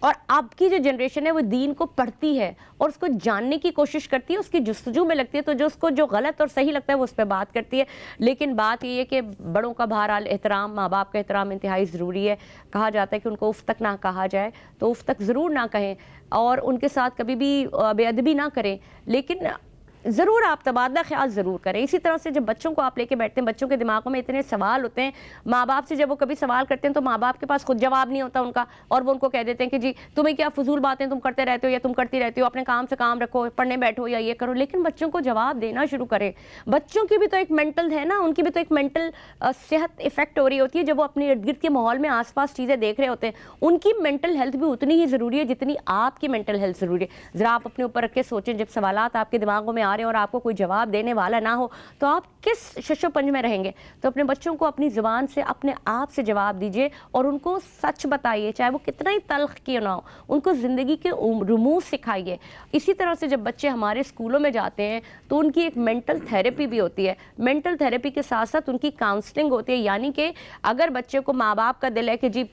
اور اب کی جو جنریشن ہے وہ دین کو پڑھتی ہے اور اس کو جاننے کی کوشش کرتی ہے, اس کی جستجو میں لگتی ہے, تو جو اس کو جو غلط اور صحیح لگتا ہے وہ اس پہ بات کرتی ہے. لیکن بات یہ ہے کہ بڑوں کا بہرحال احترام, ماں باپ کا احترام انتہائی ضروری ہے. کہا جاتا ہے کہ ان کو اف تک نہ کہا جائے تو اف تک ضرور نہ کہیں, اور ان کے ساتھ کبھی بھی بے ادبی نہ کریں, لیکن ضرور آپ تبادلہ خیال ضرور کریں. اسی طرح سے جب بچوں کو آپ لے کے بیٹھتے ہیں, بچوں کے دماغوں میں اتنے سوال ہوتے ہیں, ماں باپ سے جب وہ کبھی سوال کرتے ہیں تو ماں باپ کے پاس خود جواب نہیں ہوتا ان کا, اور وہ ان کو کہہ دیتے ہیں کہ جی تمہیں کیا فضول باتیں تم کرتے رہتے ہو یا تم کرتی رہتی ہو, اپنے کام سے کام رکھو, پڑھنے بیٹھو یا یہ کرو. لیکن بچوں کو جواب دینا شروع کریں. بچوں کی بھی تو ایک مینٹل ہے نا, ان کی بھی تو ایک مینٹل صحت افیکٹ ہو رہی ہوتی ہے جب وہ اپنے ارد گرد کے ماحول میں آس پاس چیزیں دیکھ رہے ہوتے ہیں. ان کی مینٹل ہیلتھ بھی اتنی ہی ضروری ہے جتنی آپ کی مینٹل ہیلتھ ضروری ہے. ذرا آپ اپنے اوپر رکھ کے سوچیں, جب سوالات آپ کے دماغوں میں آ رہے ہیں اور آپ کو کوئی جواب دینے والا نہ ہو تو آپ کس شش و پنج میں رہیں گے. تو اپنے بچوں کو اپنی زبان سے اپنے آپ سے جواب دیجئے اور ان کو سچ بتائیے, چاہے وہ کتنا ہی تلخ کیوں نہ ہو. ان کو زندگی کے رموز سکھائیے. اسی طرح سے جب بچے ہمارے اسکولوں میں جاتے ہیں تو ان کی ایک مینٹل تھیراپی بھی ہوتی ہے. مینٹل تھیراپی کے ساتھ ساتھ ان کی کاؤنسلنگ ہوتی ہے. یعنی کہ اگر بچے کو ماں باپ کا دل ہے کہ جی,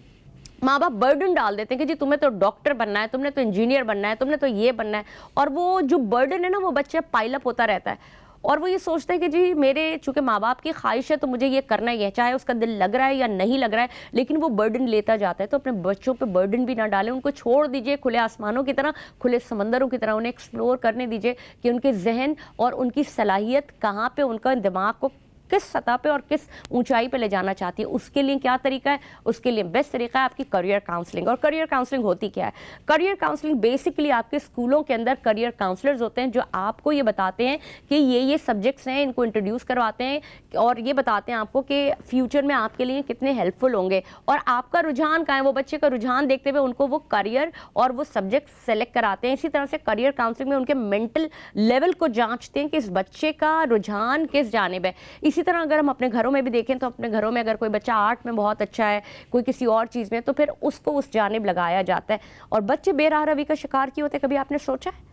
ماں باپ برڈن ڈال دیتے ہیں کہ جی تمہیں تو ڈاکٹر بننا ہے, تم نے تو انجینئر بننا ہے, تم نے تو یہ بننا ہے, اور وہ جو برڈن ہے نا وہ بچہ پائل اپ ہوتا رہتا ہے, اور وہ یہ سوچتا ہے کہ جی میرے چونکہ ماں باپ کی خواہش ہے تو مجھے یہ کرنا ہی ہے, چاہے اس کا دل لگ رہا ہے یا نہیں لگ رہا ہے, لیکن وہ برڈن لیتا جاتا ہے. تو اپنے بچوں پہ برڈن بھی نہ ڈالیں, ان کو چھوڑ دیجئے کھلے آسمانوں کی طرح, کھلے سمندروں کی طرح, انہیں ایکسپلور کرنے دیجئے کہ ان کے ذہن اور ان کی صلاحیت کہاں پہ, ان کا دماغ کو کس سطح پہ اور کس اونچائی پہ لے جانا چاہتی ہے. اس کے لیے کیا طریقہ ہے؟ اس کے لیے بیسٹ طریقہ ہے آپ کی کریئر کاؤنسلنگ. اور کریئر کاؤنسلنگ ہوتی کیا ہے؟ کریئر کاؤنسلنگ بیسکلی آپ کے اسکولوں کے اندر کریئر کاؤنسلرز ہوتے ہیں جو آپ کو یہ بتاتے ہیں کہ یہ سبجیکٹس ہیں, ان کو انٹروڈیوس کرواتے ہیں اور یہ بتاتے ہیں آپ کو کہ فیوچر میں آپ کے لیے کتنے ہیلپ فل ہوں گے, اور آپ کا رجحان کہاں ہے, وہ بچے کا رجحان دیکھتے ہوئے ان کو وہ کریئر اور وہ سبجیکٹ سلیکٹ کراتے ہیں. اسی طرح سے کریئر کاؤنسلنگ میں ان کے مینٹل لیول کو جانچتے ہیں کہ اس بچے کا رجحان کس جانب ہے. اسی طرح اگر ہم اپنے گھروں میں بھی دیکھیں تو اپنے گھروں میں اگر کوئی بچہ آرٹ میں بہت اچھا ہے, کوئی کسی اور چیز میں, تو پھر اس کو اس جانب لگایا جاتا ہے. اور بچے بے راہ روی کا شکار کیوں ہوتے ہیں, کبھی آپ نے سوچا ہے؟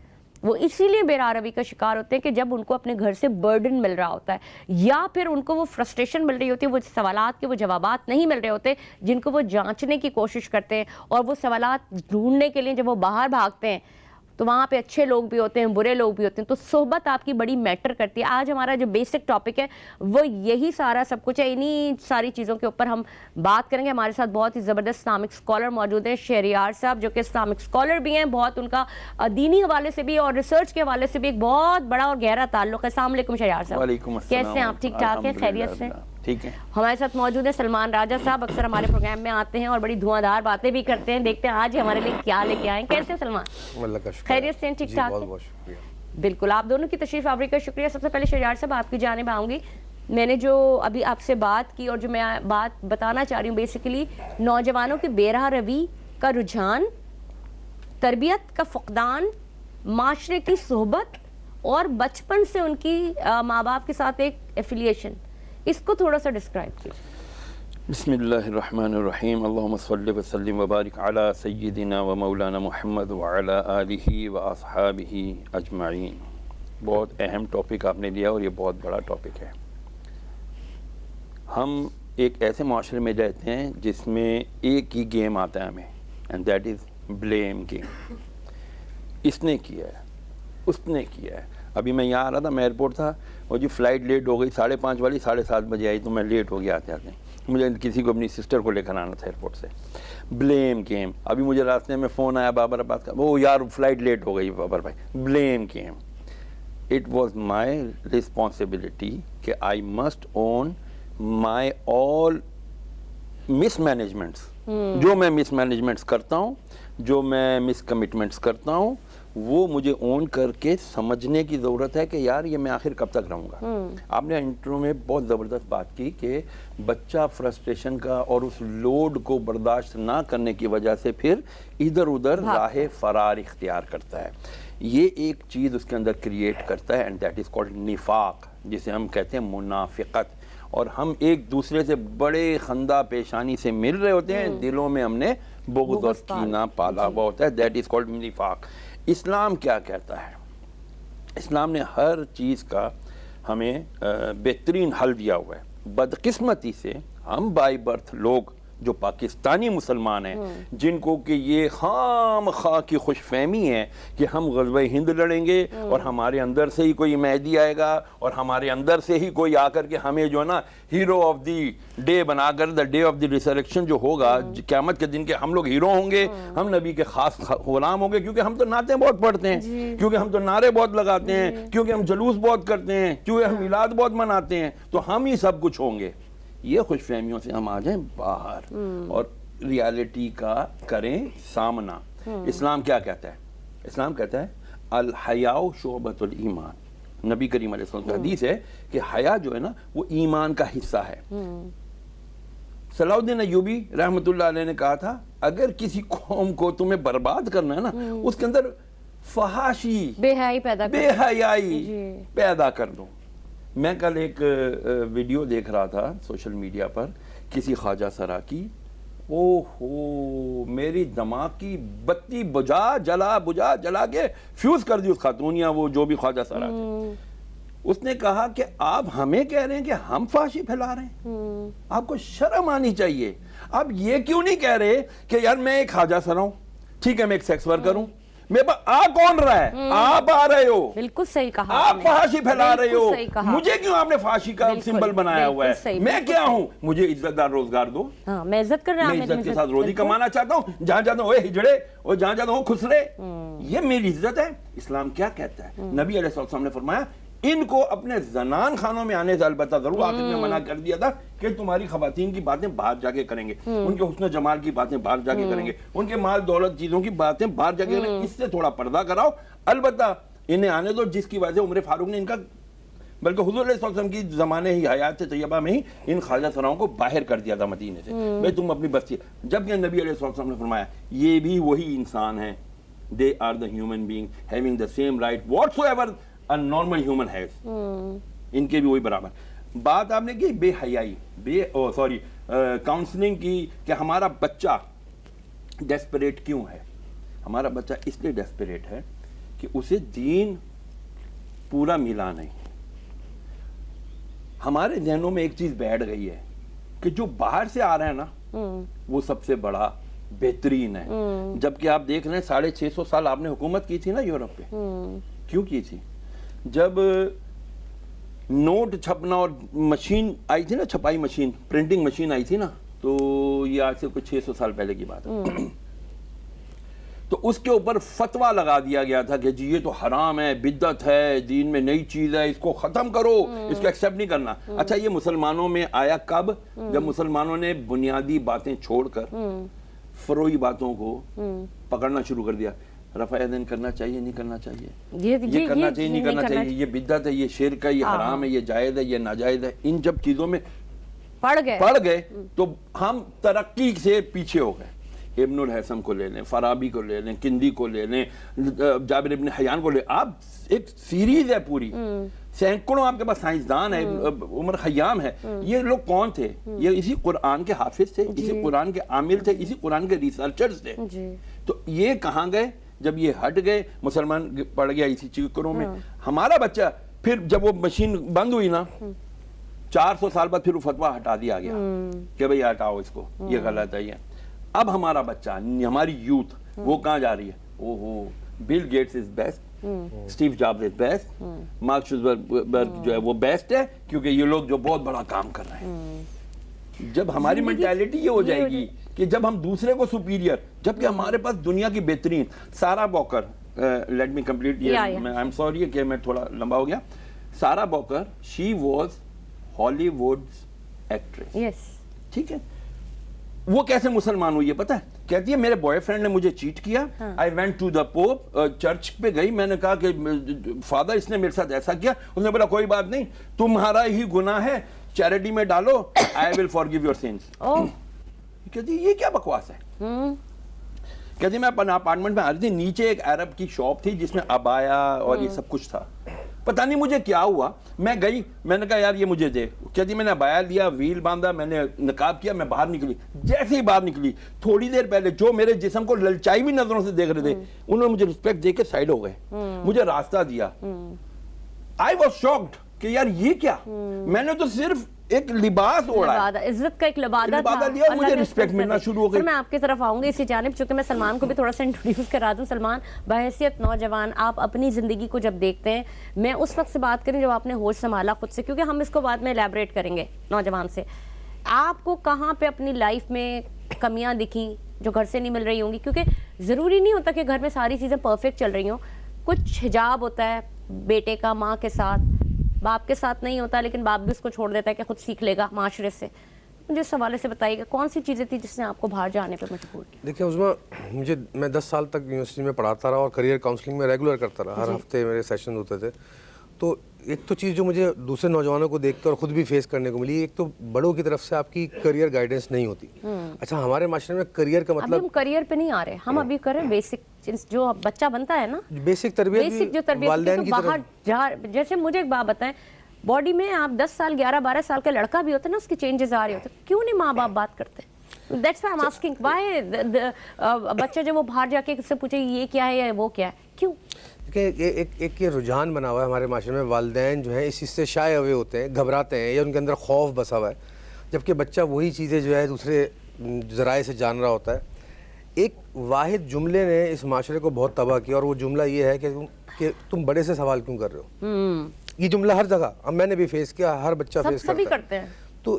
وہ اسی لیے بے راہ روی کا شکار ہوتے ہیں کہ جب ان کو اپنے گھر سے برڈن مل رہا ہوتا ہے, یا پھر ان کو وہ فرسٹریشن مل رہی ہوتی ہے, وہ سوالات کے وہ جوابات نہیں مل رہے ہوتے جن کو وہ جانچنے کی کوشش کرتے ہیں. اور وہ سوالات ڈھونڈنے کے لیے جب وہ باہر بھاگتے ہیں تو وہاں پہ اچھے لوگ بھی ہوتے ہیں, برے لوگ بھی ہوتے ہیں. تو صحبت آپ کی بڑی میٹر کرتی ہے. آج ہمارا جو بیسک ٹاپک ہے وہ یہی سارا سب کچھ ہے. انہی ساری چیزوں کے اوپر ہم بات کریں گے. ہمارے ساتھ بہت ہی زبردست اسلامک اسکالر موجود ہیں, شہریار صاحب, جو کہ اسلامک اسکالر بھی ہیں. بہت ان کا دینی حوالے سے بھی اور ریسرچ کے حوالے سے بھی ایک بہت بڑا اور گہرا تعلق ہے. السلام علیکم شہریار صاحب. وعلیکم السلام. کیسے ہیں آپ؟ ٹھیک ٹھاک ہیں؟ خیریت سے؟ ٹھیک ہے. ہمارے ساتھ موجود ہیں سلمان راجہ صاحب. اکثر ہمارے پروگرام میں آتے ہیں اور بڑی دھواں دھار باتیں بھی کرتے ہیں. دیکھتے ہیں آج ہمارے لیے کیا لے کے آئے. کیسے سلمان؟ اللہ کا شکر. خیریت سے؟ ٹھیک ٹھاک. بہت بہت شکریہ. بالکل, آپ دونوں کی تشریف آوری کا شکریہ. سب سے پہلے شہریار صاحب آپ کی جانب آؤں گی. میں نے جو ابھی آپ سے بات کی اور جو میں بات بتانا چاہ رہی ہوں, بیسیکلی نوجوانوں کی بے راہ روی کا رجحان, تربیت کا فقدان, معاشرے کی صحبت اور بچپن سے ان کی ماں باپ کے ساتھ ایک ایفیلیشن, اس کو تھوڑا سا ڈسکرائب کیجیے. بسم اللہ الرحمن الرحیم. اللہم صلی وسلم وبارک علی سیدنا و مولانا محمد وعلی آلہ و اصحابہ اجمعین. بہت اہم ٹاپک آپ نے لیا اور یہ بہت بڑا ٹاپک ہے. ہم ایک ایسے معاشرے میں رہتے ہیں جس میں ایک ہی گیم آتا ہے ہمیں, and that is blame game. اس نے کیا ہے, اس نے کیا ہے. ابھی میں یہاں آ رہا تھا, میں ایئرپورٹ تھا, اور جی فلائٹ لیٹ ہو گئی, 5:30 والی 7:30 بجے آئی, تو میں لیٹ ہو گیا آتے آتے. مجھے کسی کو اپنی سسٹر کو لے کر آنا تھا ایئرپورٹ سے. Blame game. ابھی مجھے راستے میں فون آیا بابر عباس کا, وہ یار فلائٹ لیٹ ہو گئی بابر بھائی. Blame game. It was my responsibility کہ I must own my all miss managements. جو میں مس مینجمنٹس کرتا ہوں, جو میں مس کمٹمنٹس کرتا ہوں, وہ مجھے اون کر کے سمجھنے کی ضرورت ہے کہ یار یہ میں آخر کب تک رہوں گا. آپ نے انٹرو میں بہت زبردست بات کی کہ بچہ فرسٹریشن کا اور اس لوڈ کو برداشت نہ کرنے کی وجہ سے پھر ادھر ادھر راہ فرار اختیار کرتا ہے. یہ ایک چیز اس کے اندر کریٹ کرتا ہے, اینڈ دیٹ از کالڈ نفاق, جسے ہم کہتے ہیں منافقت. اور ہم ایک دوسرے سے بڑے خندہ پیشانی سے مل رہے ہوتے ہیں, دلوں میں ہم نے بغض اور کینہ پالا ہوا ہوتا ہے. دیٹ از کالڈ نفاق. اسلام کیا کہتا ہے؟ اسلام نے ہر چیز کا ہمیں بہترین حل دیا ہوا ہے. بدقسمتی سے ہم بائی برتھ لوگ جو پاکستانی مسلمان ہیں جن کو کہ یہ خام خواہ کی خوش فہمی ہے کہ ہم غزوہ ہند لڑیں گے اور ہمارے اندر سے ہی کوئی مہدی آئے گا اور ہمارے اندر سے ہی کوئی آ کر کے ہمیں جو ہے نا ہیرو آف دی ڈے بنا کر دا ڈے آف دی ریسریکشن جو ہوگا قیامت کے دن کے ہم لوگ ہیرو ہوں گے, ہم نبی کے خاص غلام ہوں گے, کیونکہ ہم تو نعتیں بہت پڑھتے ہیں, کیونکہ ہم تو نعرے بہت لگاتے ہیں, کیونکہ ہم جلوس بہت کرتے ہیں, کیونکہ ہم میلاد بہت مناتے ہیں, تو ہم ہی سب کچھ ہوں گے. یہ خوش فہمیوں سے ہم آ جائیں باہر اور ریالٹی کا کریں سامنا. اسلام کیا کہتا ہے؟ اسلام کہتا ہے الحیاء شعبۃ الایمان. نبی کریم علیہ السلام کی حدیث ہے کہ حیا جو ہے نا وہ ایمان کا حصہ ہے. صلاح الدین ایوبی رحمۃ اللہ علیہ نے کہا تھا اگر کسی قوم کو تمہیں برباد کرنا ہے نا اس کے اندر فحاشی بے حیائی پیدا کر دو. میں کل ایک ویڈیو دیکھ رہا تھا سوشل میڈیا پر کسی خواجہ سرا کی, او ہو میری دماغ کی بتی جلا کے فیوز کر دی اس خاتون یا وہ جو بھی خواجہ سرا تھے. اس نے کہا کہ آپ ہمیں کہہ رہے ہیں کہ ہم فحاشی پھیلا رہے ہیں, آپ کو شرم آنی چاہیے. آپ یہ کیوں نہیں کہہ رہے کہ یار میں ایک خواجہ سرا ہوں, ٹھیک ہے میں ایک سیکس ورکر ہوں, میرے پاس آ کون رہا ہے؟ آپ آ رہے ہو, بالکل صحیح کہا, آپ فحاشی پھیلا رہے ہو. مجھے کیوں آپ نے فحاشی کا سمبل بنایا ہوا ہے؟ میں کیا ہوں؟ مجھے عزت دار روزگار دو, میں عزت کر رہا ہوں, میں عزت کے ساتھ روزی کمانا چاہتا ہوں, جہاں جاتا ہوں اے ہجڑے اور جہاں جاتا ہوں خسرے, یہ میری عزت ہے. اسلام کیا کہتا ہے؟ نبی علیہ السلام نے فرمایا ان کو اپنے زنان خانوں میں آنے سے البتہ ضرور آخر میں منع کر دیا تھا کہ تمہاری خواتین کی باتیں باہر جا کے کریں گے, ان کے حسن و جمال کی باتیں باہر جا کے کریں گے, ان کے مال دولت چیزوں کی باتیں باہر جا کے کریں گے, اس سے تھوڑا پردہ کراؤ. البتہ انہیں آنے دو, جس کی وجہ سے عمر فاروق نے ان کا بلکہ حضور علیہ السلام کی زمانے ہی حیات طیبہ میں ہی ان خواجہ سراؤں کو باہر کر دیا تھا مدینے سے, بھئی تم اپنی بستی. جبکہ نبی علیہ السلام نے فرمایا یہ بھی وہی انسان ہیں, they are the human being having the same right whatsoever a normal human has. ان کے بھی وہی برابر. بات آپ نے کی بے حیائی, کاؤنسلنگ کی کہ ہمارا بچہ ڈیسپریٹ کیوں ہے. ہمارا بچہ اس لیے ڈیسپریٹ ہے کہ اسے دین پورا ملا نہیں. ہمارے ذہنوں میں ایک چیز بیٹھ گئی ہے کہ جو باہر سے آ رہا ہے نا وہ سب سے بڑا بہترین ہے. جبکہ آپ دیکھ رہے ہیں 650 سال آپ نے حکومت کی تھی نا یورپ پہ. کیوں کی تھی؟ جب نوٹ چھپنا اور مشین آئی تھی نا, چھپائی مشین, پرنٹنگ مشین آئی تھی نا, تو یہ آج سے کچھ 600 سال پہلے کی بات ہے. تو اس کے اوپر فتویٰ لگا دیا گیا تھا کہ جی یہ تو حرام ہے, بدعت ہے, دین میں نئی چیز ہے, اس کو ختم کرو, اس کو ایکسیپٹ نہیں کرنا. اچھا یہ مسلمانوں میں آیا کب؟ جب مسلمانوں نے بنیادی باتیں چھوڑ کر فروعی باتوں کو پکڑنا شروع کر دیا. رفع یدین کرنا چاہیے نہیں کرنا چاہیے, یہ کرنا چاہیے نہیں کرنا چاہیے, یہ بدعت ہے, یہ شرک ہے, یہ حرام ہے, یہ جائز ہے, یہ ناجائز ہے. ان جب چیزوں میں پڑ گئے تو ہم ترقی سے پیچھے ہو گئے. ابن الحسم کو لے لیں, فارابی کو لے لیں, کندی کو لے لیں, جابر ابن حیان کو لے, آپ ایک سیریز ہے پوری, سینکڑوں آپ کے پاس سائنسدان ہے, عمر خیام ہے. یہ لوگ کون تھے؟ یہ اسی قرآن کے حافظ تھے, اسی قرآن کے عامل تھے, اسی قرآن کے ریسرچرز تھے. تو یہ کہاں گئے جب یہ ہٹ گئے؟ مسلمان پڑ گیا اسی چکروں میں. ہمارا بچہ پھر جب وہ مشین بند ہوئی نا 400 سال بعد پھر وہ فتویٰ ہٹا دیا گیا کہ بھئی ہٹاؤ اس کو, یہ غلط ہے. یہ اب ہمارا بچہ, ہماری یوتھ وہ کہاں جا رہی ہے؟ اوہو Bill Gates is best, Steve Jobs is best, Mark Zuckerberg جو ہے وہ بیسٹ ہے کیونکہ یہ لوگ جو بہت بڑا کام کر رہے ہیں. جب ہماری مینٹیلٹی یہ ہو جائے گی کہ جب ہم دوسرے کو سپیریئر, جبکہ ہمارے پاس دنیا کی بہترین سارا Baker, let me complete, I am sorry کہ میں تھوڑا لمبا ہو گیا. سارا باکر شی واز ہالی ووڈ ایکٹریس, ٹھیک ہے. وہ کیسے مسلمان ہوئی ہے پتہ ہے؟ کہتی ہے میرے بوائے فرینڈ نے مجھے چیٹ کیا, I went to the pope, church پہ گئی, میں نے کہا کہ فادر اس نے میرے ساتھ ایسا کیا. اس نے بولا کوئی بات نہیں, تمہارا ہی گناہ ہے, چیریٹی میں ڈالو, آئی ول فارگیو یور سینس. کہتی یہ کیا بکواس ہے؟ کہتی میں اپنا اپارٹمنٹ میں آ رہی تھی, نیچے ایک عرب کی شاپ تھی جس میں عبایا اور یہ سب کچھ تھا. پتہ نہیں مجھے کیا ہوا, میں گئی, میں نے کہا یار یہ مجھے دے. کہتی میں نے عبایا لیا, ویل باندھا, میں نے نقاب کیا, میں باہر نکلی. جیسے ہی باہر نکلی تھوڑی دیر پہلے جو میرے جسم کو للچائی ہوئی نظروں سے دیکھ رہے تھے انہوں نے مجھے رسپیکٹ دے کے سائڈ ہو گئے, مجھے راستہ دیا. آئی واز شاکڈ کہ یار یہ کیا, میں نے تو صرف ایک لباس اوڑھا ہے, لبادہ, عزت کا ایک لبادہ تھا, لیا, اللہ مجھے نے رسپیکٹ اس پر ملنا سے شروع ہو گئی. پھر میں آپ کی طرف آؤں گی اسی جانب, چونکہ میں سلمان کو بھی تھوڑا سا انٹروڈیوس کرا دوں. سلمان, بحیثیت نوجوان, آپ اپنی زندگی کو جب دیکھتے ہیں, میں اس وقت سے بات کریں جب آپ نے ہوش سنبھالا خود سے, کیونکہ ہم اس کو بعد میں الیبریٹ کریں گے نوجوان سے, آپ کو کہاں پہ اپنی لائف میں کمیاں دکھیں جو گھر سے نہیں مل رہی ہوں گی؟ کیونکہ ضروری نہیں ہوتا کہ گھر میں ساری چیزیں پرفیکٹ چل رہی ہوں, کچھ حجاب ہوتا ہے بیٹے کا ماں کے ساتھ, باپ کے ساتھ نہیں ہوتا, لیکن باپ بھی اس کو چھوڑ دیتا ہے کہ خود سیکھ لے گا معاشرے سے. مجھے اس حوالے سے بتائیے گا کون سی چیزیں تھی جس نے آپ کو باہر جانے پہ مجبور کیا؟ دیکھیں عظمیٰ, میں 10 سال تک یونیورسٹی میں پڑھاتا رہا اور کریئر کاؤنسلنگ میں ریگولر کرتا رہا, ہر ہفتے میرے سیشن ہوتے تھے. تو ایک تو چیز جو مجھے دوسرے نوجوانوں کو دیکھ کر اور خود بھی فیس کرنے کو ملی, ایک تو بڑوں کی طرف سے آپ کی کریئر گائیڈنس نہیں ہوتی. اچھا, ہمارے معاشرے میں کریئر کا مطلب, ہم کریئر پہ نہیں آ رہے, ہم ابھی کر رہے ہیں بیسک, جو بچہ بنتا ہے نا, بیسک تربیت بیسک جو تربیت والدین کی باہر جا. جیسے مجھے ایک بات بتائیں, باڈی میں آپ 10 سال 11-12 سال کا لڑکا بھی ہوتا ہے نا, اس کی چینجز آ رہے ہوتے ہیں, کیوں نہیں ماں باپ بات کرتے؟ That's why I am asking why بچہ جب وہ باہر جا کے کس سے پوچھے یہ کیا ہے یا وہ کیا ہے, کیوں؟ ایک یہ رجحان بنا ہوا ہے ہمارے معاشرے میں, والدین جو ہیں اس چیز سے شائع ہوئے ہوتے ہیں, گھبراتے ہیں, یا ان کے اندر خوف بسا ہوا ہے, جبکہ بچہ وہی چیزیں جو ہے دوسرے ذرائع سے جان رہا ہوتا ہے. ایک واحد جملے نے اس معاشرے کو بہت تباہ کیا, اور وہ جملہ یہ ہے کہ تم بڑے سے سوال کیوں کر رہے ہو. یہ جملہ ہر جگہ, اب میں نے بھی فیس کیا, ہر بچہ فیس کرتے ہیں,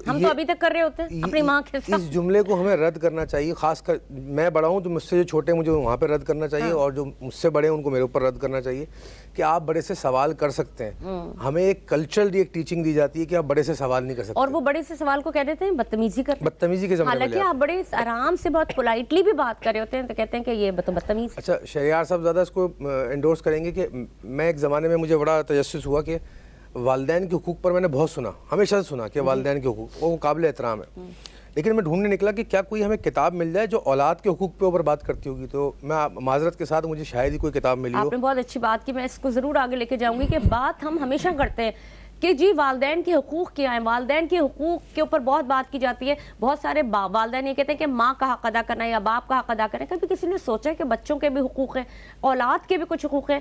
ہم تو ابھی تک کر رہے ہوتے ہیں اپنی ماں کے ساتھ. اس جملے کو ہمیں رد کرنا چاہیے, خاص کر میں بڑا ہوں تو مجھ سے جو چھوٹے ہیں مجھے وہاں پہ رد کرنا چاہیے, اور جو مجھ سے بڑے ہیں ان کو میرے اوپر رد کرنا چاہیے کہ آپ بڑے سے سوال کر سکتے ہیں. ہمیں ایک کلچرلی ایک ٹیچنگ دی جاتی ہے کہ آپ بڑے سے سوال نہیں کر سکتے, اور وہ بڑے سے سوال کو کہہ دیتے ہیں بدتمیزی کرتے ہیں. بدتمیزی کے زمانے میں, حالانکہ آپ بڑے آرام سے بہت پولائٹلی بھی بات کر رہے ہوتے ہیں تو کہتے ہیں کہ یہ بدتمیز. اچھا, شہریار صاحب زیادہ اس کو انڈورس کریں گے کہ میں ایک زمانے میں مجھے بڑا تجسس ہوا کہ والدین کے حقوق پر میں نے بہت سنا, ہمیشہ سے سنا کہ والدین کے حقوق وہ قابل احترام ہے, لیکن میں ڈھونڈنے نکلا کہ کیا کوئی ہمیں کتاب مل جائے جو اولاد کے حقوق پہ اوپر بات کرتی ہوگی. تو میں معذرت کے ساتھ مجھے شاید ہی کوئی کتاب ملی ہو. آپ نے بہت اچھی بات کی, میں اس کو ضرور آگے لے کے جاؤں گی کہ بات ہم ہمیشہ کرتے ہیں کہ جی والدین کے حقوق کیا ہیں, والدین کے حقوق کے اوپر بہت بات کی جاتی ہے. بہت سارے والدین یہ کہتے ہیں کہ ماں کا حق ادا کرنا ہے یا باپ کا حق ادا کرنا ہے. کبھی کسی نے سوچا ہے کہ بچوں کے بھی حقوق ہیں, اولاد کے بھی کچھ حقوق ہیں؟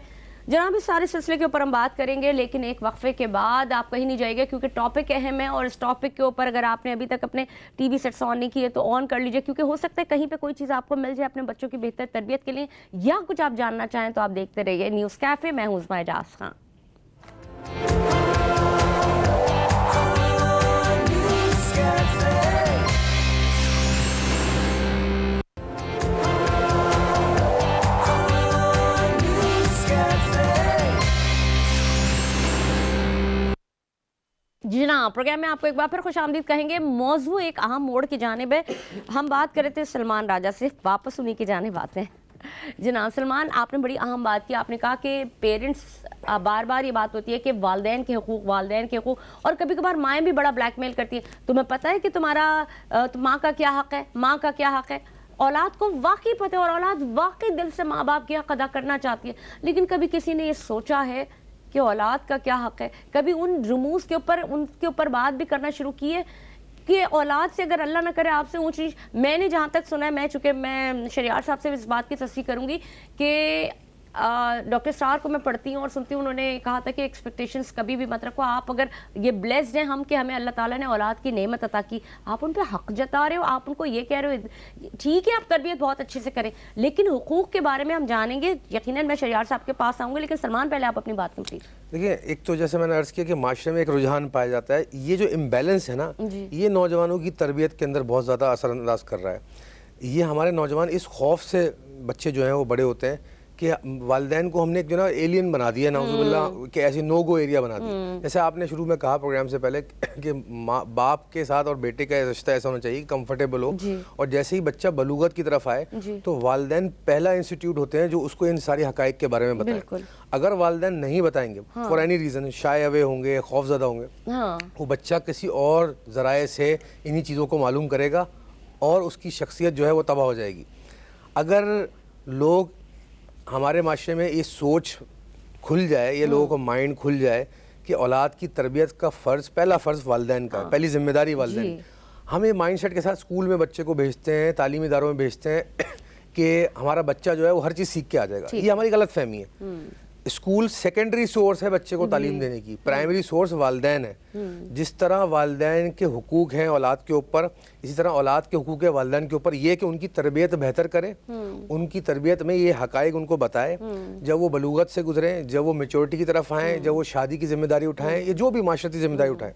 جناب اس سارے سلسلے کے اوپر ہم بات کریں گے, لیکن ایک وقفے کے بعد آپ کہیں نہیں جائے گا کیونکہ ٹاپک اہم ہے, اور اس ٹاپک کے اوپر اگر آپ نے ابھی تک اپنے ٹی وی سیٹس آن نہیں کیے تو آن کر لیجئے, کیونکہ ہو سکتا ہے کہیں پہ کوئی چیز آپ کو مل جائے اپنے بچوں کی بہتر تربیت کے لیے, یا کچھ آپ جاننا چاہیں تو آپ دیکھتے رہیے نیوز کیفے. میں ہوں عظمیٰ اعجاز خان. جی نا, پروگرام میں آپ کو ایک بار پھر خوش آمدید کہیں گے. موضوع ایک اہم موڑ کی جانب ہے. ہم بات کر رہے تھے سلمان راجہ سے, واپس انہی کی جانب آتے ہیں. جناب سلمان, آپ نے بڑی اہم بات کی, آپ نے کہا کہ پیرنٹس بار بار یہ بات ہوتی ہے کہ والدین کے حقوق, والدین کے حقوق, اور کبھی کبھار مائیں بھی بڑا بلیک میل کرتی ہیں. تمہیں پتہ ہے کہ تمہارا ماں کا کیا حق ہے, ماں کا کیا حق ہے. اولاد کو واقعی پتہ ہے اور اولاد واقعی دل سے ماں باپ کے حق ادا کرنا چاہتی ہے, لیکن کبھی کسی نے یہ سوچا ہے کہ اولاد کا کیا حق ہے؟ کبھی ان رموز کے اوپر بات بھی کرنا شروع کی ہے کہ اولاد سے اگر اللہ نہ کرے آپ سے اونچی, میں نے جہاں تک سنا ہے, میں چونکہ میں شریار صاحب سے اس بات کی تصحیح کروں گی کہ ڈاکٹر اسرار کو میں پڑھتی ہوں اور سنتی ہوں, انہوں نے کہا تھا کہ ایکسپیکٹیشنز کبھی بھی مت رکھو. آپ اگر یہ بلیسڈ ہیں ہم کہ ہمیں اللہ تعالیٰ نے اولاد کی نعمت عطا کی, آپ ان پہ حق جتا رہے ہو, آپ ان کو یہ کہہ رہے ہو, ٹھیک ہے آپ تربیت بہت اچھے سے کریں, لیکن حقوق کے بارے میں ہم جانیں گے. یقیناً میں شریار صاحب کے پاس آؤں گی, لیکن سلمان پہلے آپ اپنی بات کمپلیٹ. دیکھیے, ایک تو جیسے میں نے عرض کیا کہ معاشرے میں ایک رجحان پایا جاتا ہے, یہ جو امبیلنس ہے نا, یہ نوجوانوں کی تربیت کے اندر بہت زیادہ اثر انداز کر رہا ہے. یہ ہمارے نوجوان اس خوف سے بچے جو ہیں وہ بڑے ہوتے ہیں کہ والدین کو ہم نے جو نا ایلین بنا دیا, نعوذ باللہ, کہ ایسی نو گو ایریا بنا دیا. جیسے آپ نے شروع میں کہا پروگرام سے پہلے کہ باپ کے ساتھ اور بیٹے کا رشتہ ایسا ہونا چاہیے کہ کمفرٹیبل ہو, اور جیسے ہی بچہ بلوغت کی طرف آئے تو والدین پہلا انسٹیٹیوٹ ہوتے ہیں جو اس کو ان ساری حقائق کے بارے میں بتائیں. اگر والدین نہیں بتائیں گے فار اینی ریزن, شائع ہوئے ہوں گے, خوف زدہ ہوں گے, وہ بچہ کسی اور ذرائع سے انہی چیزوں کو معلوم کرے گا اور اس کی شخصیت جو ہے وہ تباہ ہو جائے گی. اگر لوگ ہمارے معاشرے میں یہ سوچ کھل جائے, یہ لوگوں کو مائنڈ کھل جائے کہ اولاد کی تربیت کا فرض, پہلا فرض والدین کا ہے, پہلی ذمہ داری والدین. ہم یہ مائنڈ سیٹ کے ساتھ اسکول میں بچے کو بھیجتے ہیں, تعلیمی اداروں میں بھیجتے ہیں کہ ہمارا بچہ جو ہے وہ ہر چیز سیکھ کے آ جائے گا. یہ ہماری غلط فہمی ہے. اسکول سیکنڈری سورس ہے بچے کو تعلیم دینے کی، پرائمری سورس والدین ہے. جس طرح والدین کے حقوق ہیں اولاد کے اوپر، اسی طرح اولاد کے حقوق ہے والدین کے اوپر، یہ کہ ان کی تربیت بہتر کرے، ان کی تربیت میں یہ حقائق ان کو بتائے، جب وہ بلوغت سے گزریں، جب وہ میچورٹی کی طرف آئیں، جب وہ شادی کی ذمہ داری اٹھائیں یا جو بھی معاشرتی ذمہ داری اٹھائیں،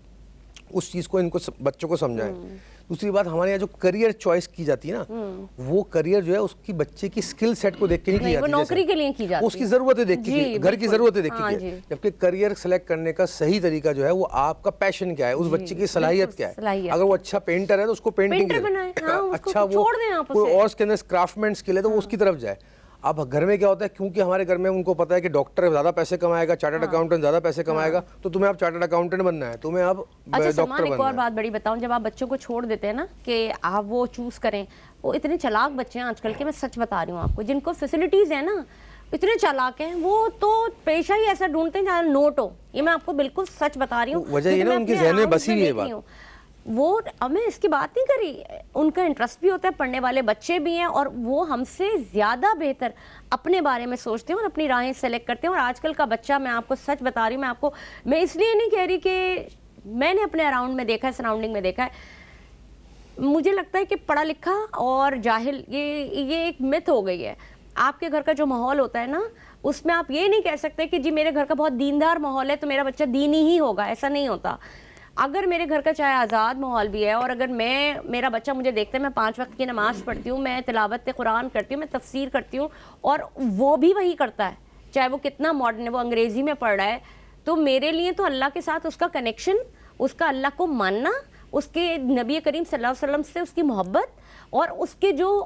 اس چیز کو ان کو بچوں کو سمجھائیں. دوسری بات، ہمارے یہاں جو کریئر چوائس کی جاتی ہے نا، وہ کریئر جو ہے اس کی بچے کی اسکل سیٹ کو دیکھ کے نہیں کی جاتی، وہ نوکری کے لیے کی جاتی ہے، اس کی ضرورتیں دیکھ کے، گھر کی ضرورتیں دیکھ کے. جبکہ کریئر سلیکٹ کرنے کا صحیح طریقہ جو ہے وہ آپ کا پیشن کیا ہے، اس بچے کی صلاحیت کیا ہے. اگر وہ اچھا پینٹر ہے تو اس کو پینٹنگ، اچھا وہ کوئی اور اس کے اندر کرافٹمین اسکل ہے تو وہ اس کی طرف جائے. اب گھر میں کیا ہوتا ہے، کیونکہ ہمارے گھر میں ان کو پتا ہے کہ ڈاکٹر زیادہ پیسے کمائے گا، چارٹرڈ اکاؤنٹنٹ زیادہ پیسے کمائے گا، تو تمہیں اب چارٹرڈ اکاؤنٹنٹ بننا ہے، تمہیں اب ڈاکٹر بننا ہے. ایک اور بات بڑی بتاؤں، جب آپ بچوں کو چھوڑ دیتے ہیں نا کہ آپ وہ چوز کریں، وہ اتنے چلاک بچے ہیں آج کل کے، میں سچ بتا رہی ہوں آپ کو، جن کو فیسلٹیز ہیں نا اتنے چالاک ہیں، وہ تو پیشہ ہی ایسا ڈھونڈتے ہیں جہاں نوٹ ہو. یہ میں آپ کو بالکل سچ بتا رہی ہوں. وجہ یہ نا ان کے ذہن میں بسی ہوئی ہے بات. وہ ہمیں اس کی بات نہیں کری، ان کا انٹرسٹ بھی ہوتا ہے، پڑھنے والے بچے بھی ہیں، اور وہ ہم سے زیادہ بہتر اپنے بارے میں سوچتے ہیں اور اپنی راہیں سلیکٹ کرتے ہیں. اور آج کل کا بچہ، میں آپ کو سچ بتا رہی ہوں، میں اس لیے نہیں کہہ رہی کہ میں نے اپنے اراؤنڈ میں دیکھا ہے، سراؤنڈنگ میں دیکھا ہے، مجھے لگتا ہے کہ پڑھا لکھا اور جاہل یہ ایک مت ہو گئی ہے. آپ کے گھر کا جو ماحول ہوتا ہے نا، اس میں آپ یہ نہیں کہہ سکتے کہ جی میرے گھر کا بہت دیندار ماحول ہے تو میرا بچہ دینی ہی ہوگا، ایسا نہیں ہوتا. اگر میرے گھر کا چاہے آزاد ماحول بھی ہے، اور اگر میرا بچہ مجھے دیکھتا ہے میں 5 وقت کی نماز پڑھتی ہوں، میں تلاوت قرآن کرتی ہوں، میں تفسیر کرتی ہوں، اور وہ بھی وہی کرتا ہے، چاہے وہ کتنا ماڈرن ہے، وہ انگریزی میں پڑھ رہا ہے، تو میرے لیے تو اللہ کے ساتھ اس کا کنیکشن، اس کا اللہ کو ماننا، اس کے نبی کریم صلی اللہ علیہ وسلم سے اس کی محبت، اور اس کے جو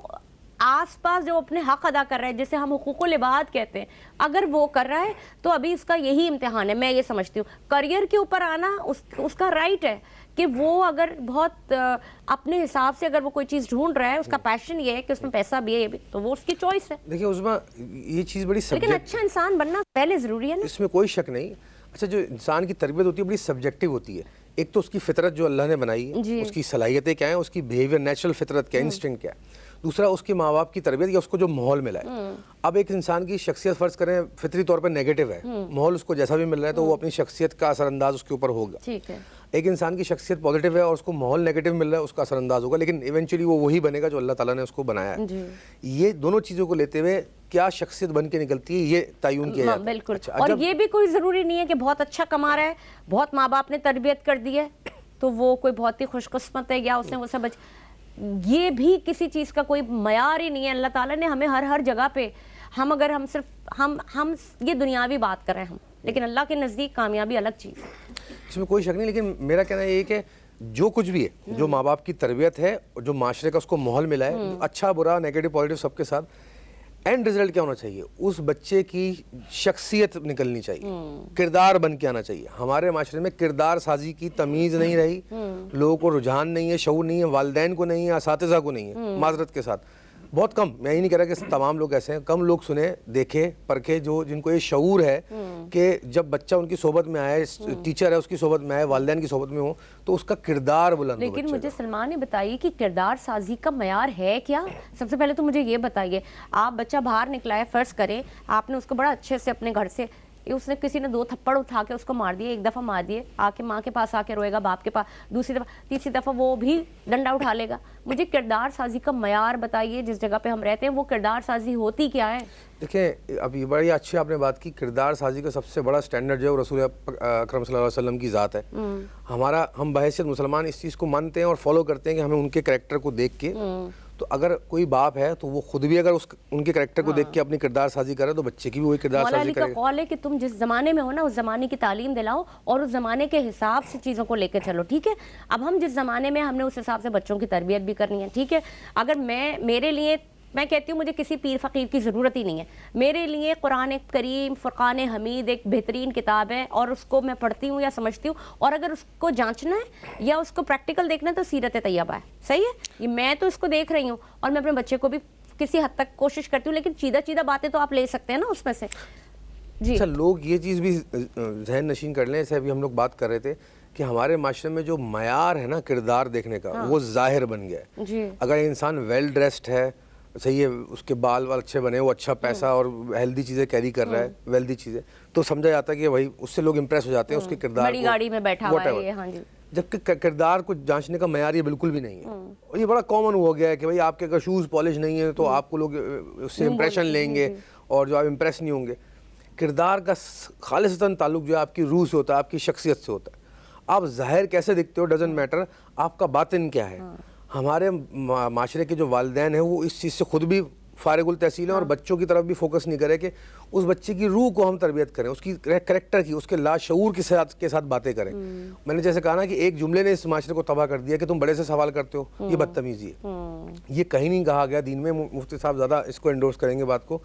آس پاس جو اپنے حق ادا کر رہا ہے، جسے ہم حقوق العباد کہتے ہیں، اگر وہ کر رہا ہے تو ابھی اس کا یہی امتحان ہے. میں یہ سمجھتی ہوں کریئر کے اوپر آنا اس کا رائٹ ہے کہ وہ اگر بہت اپنے حساب سے اگر وہ کوئی چیز ڈھونڈ رہا ہے، اس کا پیشن یہ ہے کہ اس میں پیسہ بھی ہے، تو وہ اس کی چوائس ہے. دیکھیں عظمیٰ، یہ چیز بڑی لیکن اچھا انسان بننا پہلے ضروری ہے نا، اس میں کوئی شک نہیں. اچھا، جو انسان کی تربیت ہوتی ہے بڑی سبجیکٹو ہوتی ہے. ایک تو اس کی فطرت جو اللہ نے بنائی ہے، اس کی صلاحیتیں کیا ہیں، اس کی بیہیویئر، نیچرل فطرت کیا ہے، انسٹنکٹ کیا ہے. دوسرا اس کے ماں باپ کی تربیت یا اس کو جو ماحول ملا ہے. اب ایک انسان کی شخصیت فرض کریں فطری طور پر نیگیٹو ہے، ماحول اس کو جیسا بھی مل رہا ہے تو وہ اپنی شخصیت کا اثر انداز اس کے اوپر ہوگا. ٹھیک ہے. ایک انسان کی شخصیت پازیٹیو ہے اور اس کو ماحول نیگیٹو مل رہا ہے، اس کا اثر انداز ہوگا، لیکن ایونچولی وہ وہی بنے گا جو اللہ تعالیٰ نے اس کو بنایا ہے. یہ دونوں چیزوں کو لیتے ہوئے کیا شخصیت بن کے نکلتی ہے، یہ تعین کیا جاتا ہے. بالکل. اور یہ بھی کوئی ضروری نہیں ہے کہ بہت اچھا کما رہا ہے، بہت ماں باپ نے تربیت کر دی ہے تو وہ کوئی بہت ہی خوش قسمت ہے، یا اس نے وہ سب، یہ بھی کسی چیز کا کوئی معیار ہی نہیں ہے. اللہ تعالیٰ نے ہمیں ہر جگہ پہ، اگر ہم صرف ہم یہ دنیاوی بات کر رہے ہیں ہم، لیکن اللہ کے نزدیک کامیابی الگ چیز ہے. اس میں کوئی شک نہیں، لیکن میرا کہنا یہ ہے کہ جو کچھ بھی ہے، جو ماں باپ کی تربیت ہے، جو معاشرے کا اس کو ماحول ملا ہے، اچھا برا نیگیٹو پازیٹیو سب کے ساتھ، اینڈ رزلٹ کیا ہونا چاہیے، اس بچے کی شخصیت نکلنی چاہیے، کردار بن کے آنا چاہیے. ہمارے معاشرے میں کردار سازی کی تمیز نہیں رہی، لوگوں کو رجحان نہیں ہے، شعور نہیں ہے، والدین کو نہیں ہے، اساتذہ کو نہیں ہے. معذرت کے ساتھ بہت کم، میں یہ نہیں کہہ رہا کہ تمام لوگ ایسے ہیں، کم لوگ سنے دیکھے پرکھے جن کو یہ شعور ہے کہ جب بچہ ان کی صحبت میں آئے، ٹیچر ہے اس کی صحبت میں آئے، والدین کی صحبت میں ہو تو اس کا کردار بلند ہو. لیکن مجھے سلمان نے بتائیے کہ کردار سازی کا معیار ہے کیا؟ سب سے پہلے تو مجھے یہ بتائیے، آپ بچہ باہر نکلا ہے، فرض کریں آپ نے اس کو بڑا اچھے سے اپنے گھر سے، اس نے کسی نے 2 تھپڑ اٹھا کے اس کو مار دیے، 1 دفعہ مار دیے، آ کے ماں کے پاس آ کے روئے گا، باپ کے پاس، دوسری دفعہ، تیسری دفعہ وہ بھی ڈنڈا اٹھا لے گا. مجھے کردار سازی کا معیار بتائیے، جس جگہ پہ ہم رہتے ہیں وہ کردار سازی ہوتی کیا ہے؟ دیکھیں، اب یہ بڑی اچھی آپ نے بات کی. کردار سازی کا سب سے بڑا سٹینڈرڈ جو ہے وہ رسول اکرم صلی اللہ علیہ وسلم کی ذات ہے. ہم بحیثیت مسلمان اس چیز کو مانتے ہیں اور فالو کرتے ہیں کہ ہمیں ان کے کریکٹر کو دیکھ کے، تو اگر کوئی باپ ہے تو وہ خود بھی اگر ان کے کریکٹر کو دیکھ کے اپنی کردار سازی کرے تو بچے کی بھی وہی کردار سازی کرے گا. مولا علی کا قول ہے کہ تم جس زمانے میں ہو نا، اس زمانے کی تعلیم دلاؤ اور اس زمانے کے حساب سے چیزوں کو لے کے چلو. ٹھیک ہے، اب ہم جس زمانے میں، ہم نے اس حساب سے بچوں کی تربیت بھی کرنی ہے. ٹھیک ہے، اگر میرے لیے، میں کہتی ہوں مجھے کسی پیر فقیر کی ضرورت ہی نہیں ہے. میرے لیے قرآن کریم، فرقان حمید ایک بہترین کتاب ہے، اور اس کو میں پڑھتی ہوں یا سمجھتی ہوں، اور اگر اس کو جانچنا ہے یا اس کو پریکٹیکل دیکھنا ہے تو سیرت طیبہ ہے. صحیح ہے، یہ میں تو اس کو دیکھ رہی ہوں، اور میں اپنے بچے کو بھی کسی حد تک کوشش کرتی ہوں، لیکن چیدہ باتیں تو آپ لے سکتے ہیں نا اس میں سے. جی اچھا، لوگ یہ چیز بھی ذہن نشین کر لیں، جیسے ابھی ہم لوگ بات کر رہے تھے کہ ہمارے معاشرے میں جو معیار ہے نا کردار دیکھنے کا، وہ ظاہر بن گیا ہے. جی، اگر انسان ویل ڈریسڈ ہے، صحیح ہے، اس کے بال اچھے بنے، وہ اچھا پیسہ اور ہیلدی چیزیں کیری کر رہا ہے، ویلدی چیزیں، تو سمجھا جاتا ہے کہ بھائی اس سے لوگ امپریس ہو جاتے ہیں اس کے کردار بڑی گاڑی میں بیٹھا ہوا ہے یہ، ہاں جی، جبکہ کردار کو جانچنے کا معیار یہ بالکل بھی نہیں ہے. اور یہ بڑا کامن ہو گیا ہے کہ بھائی آپ کے اگر شوز پالش نہیں ہیں تو آپ کو لوگ اس سے امپریشن لیں گے اور جو آپ امپریس نہیں ہوں گے. کردار کا خالصتاً تعلق جو ہے آپ کی روح سے ہوتا ہے، آپ کی شخصیت سے ہوتا ہے. آپ ظاہر کیسے دکھتے ہو ڈزنٹ میٹر، آپ کا باطن کیا ہے. ہمارے معاشرے کے جو والدین ہیں وہ اس چیز سے خود بھی فارغ التحصیل ہیں اور بچوں کی طرف بھی فوکس نہیں کرے کہ اس بچے کی روح کو ہم تربیت کریں، اس کی کریکٹر کی، اس کے لاشعور کے ساتھ باتیں کریں. میں نے جیسے کہا نا کہ ایک جملے نے اس معاشرے کو تباہ کر دیا کہ تم بڑے سے سوال کرتے ہو، یہ بدتمیزی ہے. یہ کہیں نہیں کہا گیا دین میں. مفتی صاحب زیادہ اس کو انڈورس کریں گے بات کو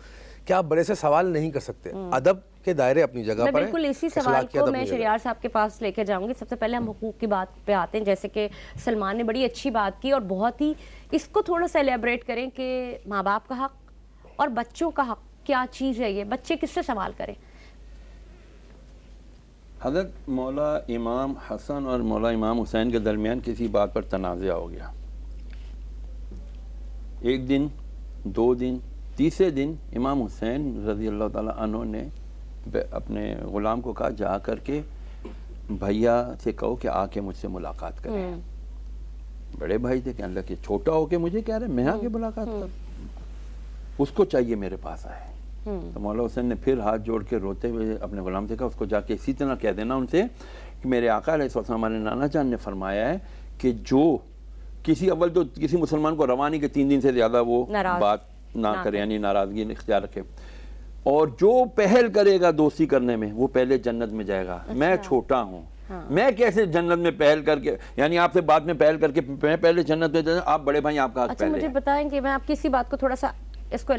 کہ آپ بڑے سے سوال نہیں کر سکتے. ادب کے دائرے اپنی جگہ پر ہیں. بالکل اسی سوال کو میں شہریار صاحب کے پاس لے کے جاؤں گی. سب سے پہلے ہم حقوق کی بات پہ آتے ہیں، جیسے کہ سلمان نے بڑی اچھی بات کی اور بہت ہی اس کو تھوڑا سا ایلیبریٹ کریں کہ ماں باپ کا حق اور بچوں کا حق کیا چیز ہے. یہ بچے کس سے سوال کریں؟ حضرت مولا امام حسن اور مولا امام حسین کے درمیان کسی بات پر تنازع ہو گیا. ایک دن، 2 دن، تیسرے دن امام حسین رضی اللہ تعالیٰ عنہ نے اپنے غلام کو کہا جا کر کے بھیا سے کہو کہ آ کے مجھ سے ملاقات کریں. بڑے بھائی تھے، کہنے لگے چھوٹا ہو کے مجھے کہہ رہے میں آ کے ملاقات کروں، اس کو چاہیے میرے پاس آئے. تو مولا حسین نے پھر ہاتھ جوڑ کے روتے ہوئے اپنے غلام سے کہا اس کو جا کے اسی طرح کہہ دینا ان سے کہ میرے آقا علیہ السلام ہمارے نانا جان نے فرمایا ہے کہ جو کسی اول تو کسی مسلمان کو روا نہیں کہ 3 دن سے زیادہ وہ بات نہ کرے، یعنی ناراضگی اختیار رکھے، اور جو پہل کرے گا دوستی کرنے میں وہ پہلے جنت میں جائے گا. میں چھوٹا ہوں، میں کیسے جنت میں پہل کر کے، یعنی آپ سے بعد میں پہل کر کے میں پہلے جنت میں جاؤں، آپ بڑے بھائی آپ کا حق پہلے. مجھے بتائیں کہ میں آپ کی اسی بات کو تھوڑا سا اس کو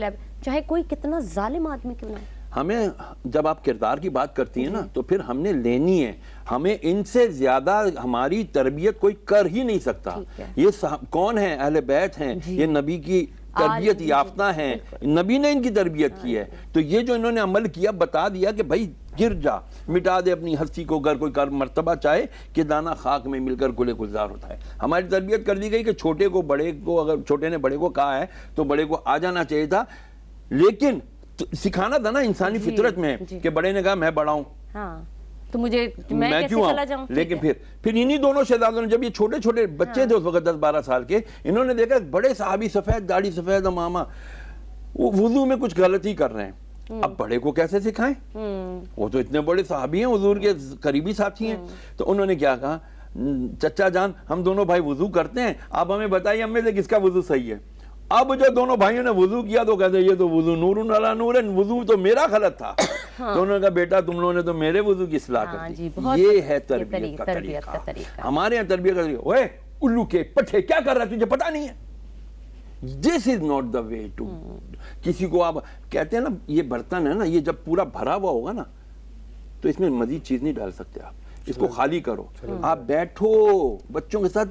چاہے کوئی کتنا ظالم آدمی کیوں نہ، ہمیں جب آپ کردار کی بات کرتی ہیں نا تو پھر ہم نے لینی ہے. ہمیں ان سے زیادہ ہماری تربیت کوئی کر ہی نہیں سکتا. یہ کون ہیں؟ اہل بیت ہیں، یہ نبی کی تربیت یافتہ ہیں، نبی نے ان کی تربیت کی ہے. تو یہ جو انہوں نے عمل کیا، بتا دیا کہ بھائی گر جا، مٹا دے اپنی ہستی کو، اگر کوئی مرتبہ چاہے کہ دانا خاک میں مل کر گلے گلزار ہوتا ہے. ہماری تربیت کر دی گئی کہ چھوٹے کو بڑے کو، اگر چھوٹے نے بڑے کو کہا ہے تو بڑے کو آ جانا چاہیے تھا. لیکن سکھانا تھا نا انسانی فطرت میں کہ بڑے نے کہا میں بڑا ہوں تو مجھے میں کیسے چلا جاؤں. لیکن پھر انہی دونوں شہزادوں نے، جب یہ چھوٹے چھوٹے بچے تھے اس وقت 10-12 سال کے، انہوں نے دیکھا بڑے صحابی سفید داڑھی سفید امامہ وہ وضو میں کچھ غلطی کر رہے ہیں. اب بڑے کو کیسے سکھائیں؟ وہ تو اتنے بڑے صحابی ہیں، حضور کے قریبی ساتھی ہیں. تو انہوں نے کیا کہا، چچا جان ہم دونوں بھائی وضو کرتے ہیں، آپ ہمیں بتائیے ہم میں سے کس کا وضو صحیح ہے. اب جو دونوں بھائیوں نے وضو کیا تو کہتے ہیں یہ تو وضو نور علی نور، وضو تو میرا غلط تھا. تو انہوں نے کہا بیٹا تم لوگوں نے تو میرے وضو کی اصلاح کر دی. یہ ہے تربیت کا طریقہ. ہمارے یہاں تربیت کا طریقہ اوے الو کے پٹھے کیا کر رہا ہے تجھے پتہ نہیں ہے. This is not the way to. کسی کو آپ کہتے ہیں نا یہ برتن ہے نا، یہ جب پورا بھرا ہوا ہوگا نا تو اس میں مزید چیز نہیں ڈال سکتے آپ، اس کو خالی کرو. آپ بیٹھو بچوں کے ساتھ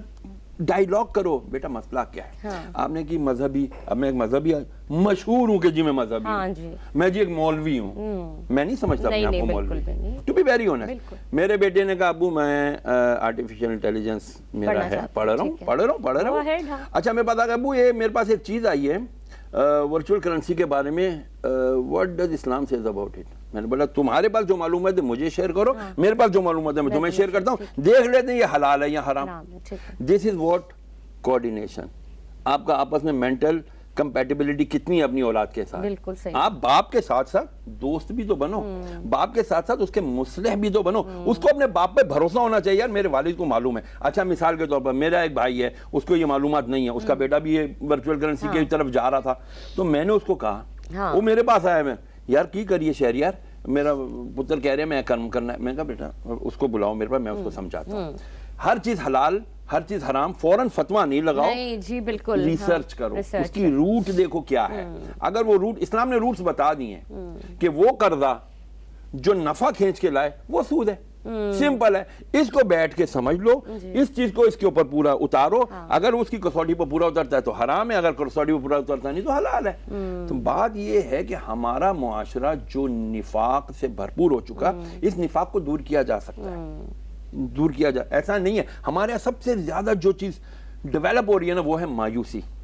ڈائیلاگ کرو، بیٹا مسئلہ کیا ہے. آپ نے کی مذہبی، اب میں ایک مذہبی مشہور ہوں کہ جی میں مذہبی ہوں، میں جی ایک مولوی ہوں. میں نہیں سمجھتا اپنے آپ کو مولوی، ٹو بی ویری آنیسٹ. میرے بیٹے نے کہا ابو میں آرٹیفیشل انٹیلیجنس میرا ہے، پڑھ رہا ہوں. اچھا میں پتا کہ ابو یہ میرے پاس ایک چیز آئی ہے ورچوئل کرنسی کے بارے میں، what does Islam says about it. میں نے بولا تمہارے پاس جو معلومات ہے مجھے شیئر کرو، میرے پاس جو معلومات ہے میں تمہیں شیئر کرتا ہوں، دیکھ لیتے ہیں یہ حلال ہے یا حرام. دس از واٹ کوآرڈینیشن. آپ کا آپس میں مینٹل کمپیٹیبلٹی کتنی ہے اپنی اولاد کے ساتھ. آپ باپ کے ساتھ ساتھ دوست بھی تو بنو، باپ کے ساتھ ساتھ اس کے مصلح بھی تو بنو. اس کو اپنے باپ پہ بھروسہ ہونا چاہیے، یار میرے والد کو معلوم ہے. اچھا مثال کے طور پر میرا ایک بھائی ہے، اس کو یہ معلومات نہیں ہے، اس کا بیٹا بھی یہ ورچوئل کرنسی کی طرف جا رہا تھا. تو میں نے اس کو کہا، وہ میرے پاس آیا، میں یار کی کریے شہریار، میرا پتر کہہ رہے ہیں میں کرم کرنا ہے. میں کہا بیٹا اس کو بلاؤ میرے پاس، میں اس کو سمجھاتا ہوں. ہر چیز حلال ہر چیز حرام فوراً فتویٰ نہیں لگاؤ، جی بالکل ریسرچ کرو، اس کی روٹ دیکھو کیا ہے. اگر وہ روٹ، اسلام نے روٹس بتا دی ہیں کہ وہ قرضہ جو نفع کھینچ کے لائے وہ سود ہے، سمپل ہے. اس کو بیٹھ کے سمجھ لو، اس چیز کو اس کے اوپر پورا اتارو. اگر اس کی کسوٹی پر پورا اترتا ہے تو حرام ہے، اگر کسوٹی پر پورا اترتا نہیں تو حلال ہے. تو بات یہ ہے کہ ہمارا معاشرہ جو نفاق سے بھرپور ہو چکا، اس نفاق کو دور کیا جا سکتا ہے، دور کیا جائے. ایسا نہیں ہے. ہمارے یہاں سب سے زیادہ جو چیز ڈیولپ ہو رہی ہے نا وہ ہے مایوسی.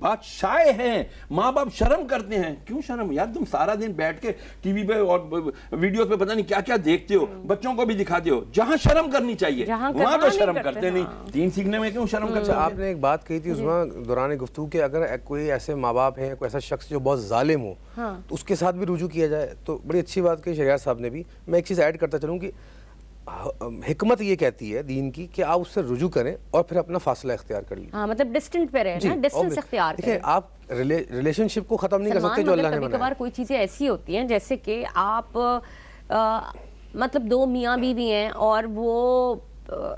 بات شائع ہیں, ماں باپ شرم کرتے ہیں. کیوں شرم یار, تم سارا دن بیٹھ کے ٹی وی پہ اور ویڈیوز پہ پتہ نہیں کیا کیا دیکھتے ہو, بچوں کو بھی دکھاتے ہو. جہاں شرم کرنی چاہیے وہاں تو شرم کرتے نہیں. دین سیکھنے میں کیوں شرم کرتے؟ آپ نے ایک بات کہی تھی اس میں دوران گفتگو کہ اگر کوئی ایسے ماں باپ ہیں, کوئی ایسا شخص جو بہت ظالم ہو تو اس کے ساتھ بھی رجوع کیا جائے. تو بڑی اچھی بات کہی شہریار صاحب نے بھی. میں ایک چیز ایڈ کرتا چلوں کہ حکمت یہ کہتی ہے دین کی کہ آپ اس سے رجوع کریں اور پھر اپنا فاصلہ اختیار کر لیجیے. ہاں مطلب ڈسٹنٹ پہ رہے نا, ڈسٹنس اختیار کریں. دیکھیں آپ ریلیشن شپ کو ختم نہیں کر سکتے جو اللہ نے کبھی بنایا. کبھار کوئی چیزیں ایسی ہوتی ہیں جیسے کہ آپ مطلب دو میاں بیوی ہیں اور وہ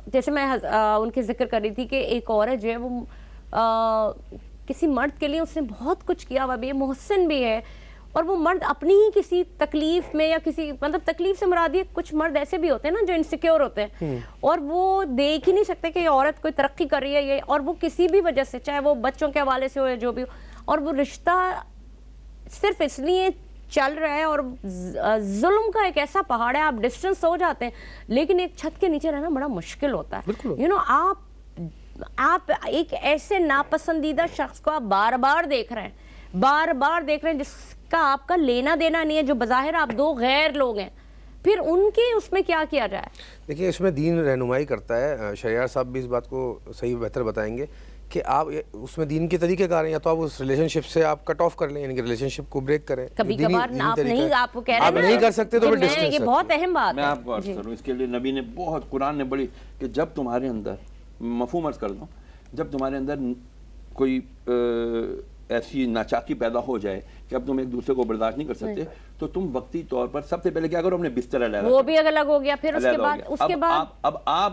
جیسے میں ان کے ذکر کر رہی تھی کہ ایک عورت جو ہے وہ کسی مرد کے لیے اس نے بہت کچھ کیا ہوا بھی ہے, محسن بھی ہے, اور وہ مرد اپنی ہی کسی تکلیف میں یا کسی مطلب تکلیف سے مراد یہ کچھ مرد ایسے بھی ہوتے ہیں نا جو انسیکیور ہوتے ہیں اور وہ دیکھ ہی نہیں سکتے کہ یہ عورت کوئی ترقی کر رہی ہے یہ, اور وہ کسی بھی وجہ سے چاہے وہ بچوں کے حوالے سے ہو یا جو بھی ہو, اور وہ رشتہ صرف اس لیے چل رہا ہے اور ظلم کا ایک ایسا پہاڑ ہے, آپ ڈسٹنس ہو جاتے ہیں لیکن ایک چھت کے نیچے رہنا بڑا مشکل ہوتا ہے. یو نو آپ ایک ایسے ناپسندیدہ شخص کو آپ بار بار دیکھ رہے ہیں جس کا آپ کا لینا دینا نہیں ہے, جو بظاہر آپ دو غیر لوگ ہیں, پھر ان کے اس میں کیا کیا جائے؟ دیکھیے اس میں دین رہنمائی کرتا ہے. شہریار صاحب بھی اس بات کو صحیح بہتر بتائیں گے کہ آپ اس میں دین کے طریقے کار ہیں. یا تو آپ اس ریلیشن شپ سے آپ کٹ آف کر لیں, یعنی کہ ریلیشن شپ کو بریک کریں. کبھی کبھار آپ نہیں, آپ کو کہہ رہے ہیں آپ نہیں کر سکتے تو یہ بہت اہم بات ہے. میں آپ کو عرض کروں اس کے لیے نبی نے بہت, قرآن نے بڑی, کہ جب تمہارے اندر مفہوم عرض کر دوں, جب تمہارے اندر کوئی ایسی ناچاکی پیدا ہو جائے کہ اب تم ایک دوسرے کو برداشت نہیں کر سکتے تو تم وقتی طور پر سب سے پہلے کیا کرو, اپنے بستر علیحدہ, وہ بھی الگ ہو گیا, پھر اس کے بعد اب آپ